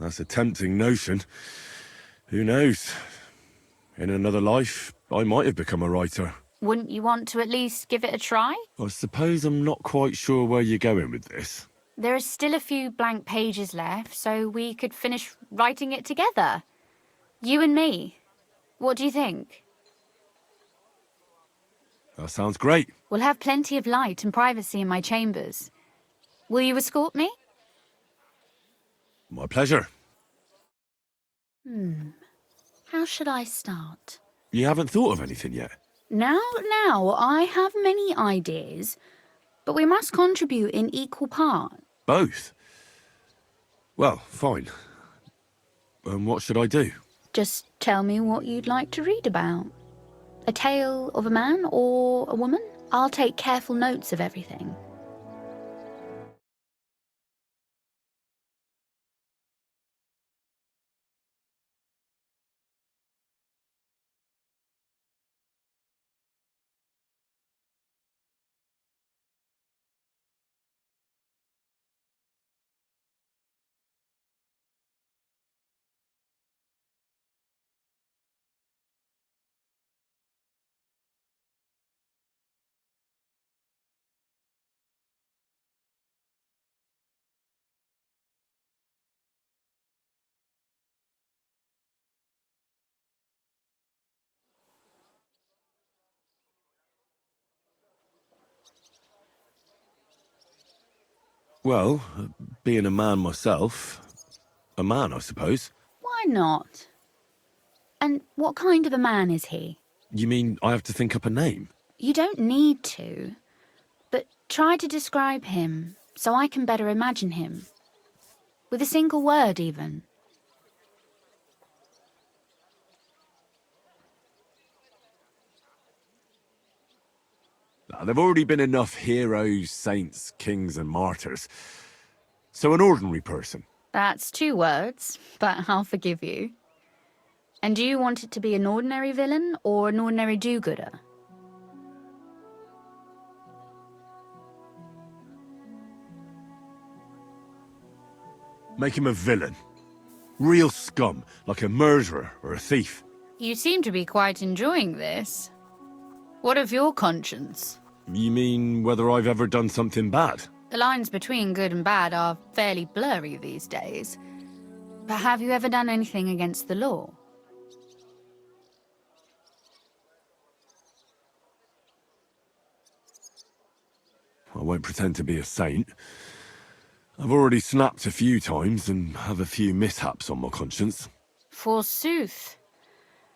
that's a tempting notion. Who knows? In another life, I might have become a writer. Wouldn't you want to at least give it a try? I suppose I'm not quite sure where you're going with this. There are still a few blank pages left, so we could finish writing it together. You and me. What do you think? That sounds great. We'll have plenty of light and privacy in my chambers. Will you escort me? My pleasure. How should I start? You haven't thought of anything yet? Now, I have many ideas, but we must contribute in equal part. Both? Well, fine. And what should I do? Just tell me what you'd like to read about. A tale of a man or a woman? I'll take careful notes of everything. Well, being a man myself, a man, I suppose. Why not? And what kind of a man is he? You mean I have to think up a name? You don't need to, but try to describe him so I can better imagine him. With a single word, even. There've already been enough heroes, saints, kings and martyrs. So an ordinary person. That's 2 words, but I'll forgive you. And do you want it to be an ordinary villain or an ordinary do-gooder? Make him a villain. Real scum, like a murderer or a thief. You seem to be quite enjoying this. What of your conscience? You mean whether I've ever done something bad? The lines between good and bad are fairly blurry these days. But have you ever done anything against the law? I won't pretend to be a saint. I've already snapped a few times and have a few mishaps on my conscience. Forsooth.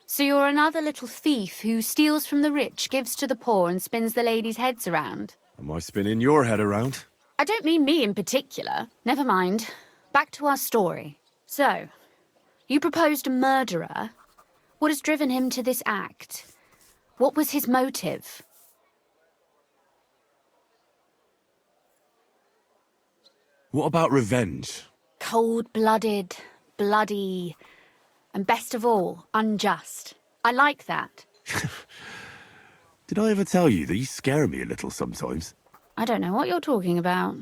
So you're another little thief who steals from the rich, gives to the poor, and spins the ladies' heads around. Am I spinning your head around? I don't mean me in particular. Never mind. Back to our story. So, you proposed a murderer. What has driven him to this act? What was his motive? What about revenge? Cold-blooded, bloody, and best of all, unjust. I like that. Did I ever tell you that you scare me a little sometimes? I don't know what you're talking about.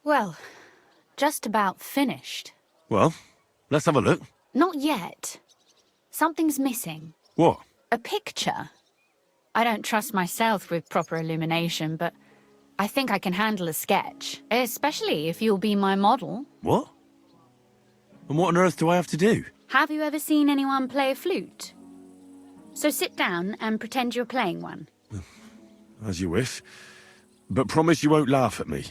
Well, just about finished. Well, let's have a look. Not yet. Something's missing. What? A picture. I don't trust myself with proper illumination, but I think I can handle a sketch, especially if you'll be my model. What? And what on earth do I have to do? Have you ever seen anyone play a flute? So sit down and pretend you're playing one. As you wish. But promise you won't laugh at me.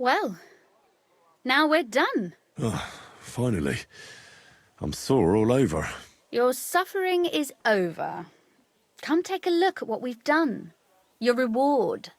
Well, now we're done. Oh, finally. I'm sore all over. Your suffering is over. Come take a look at what we've done. Your reward.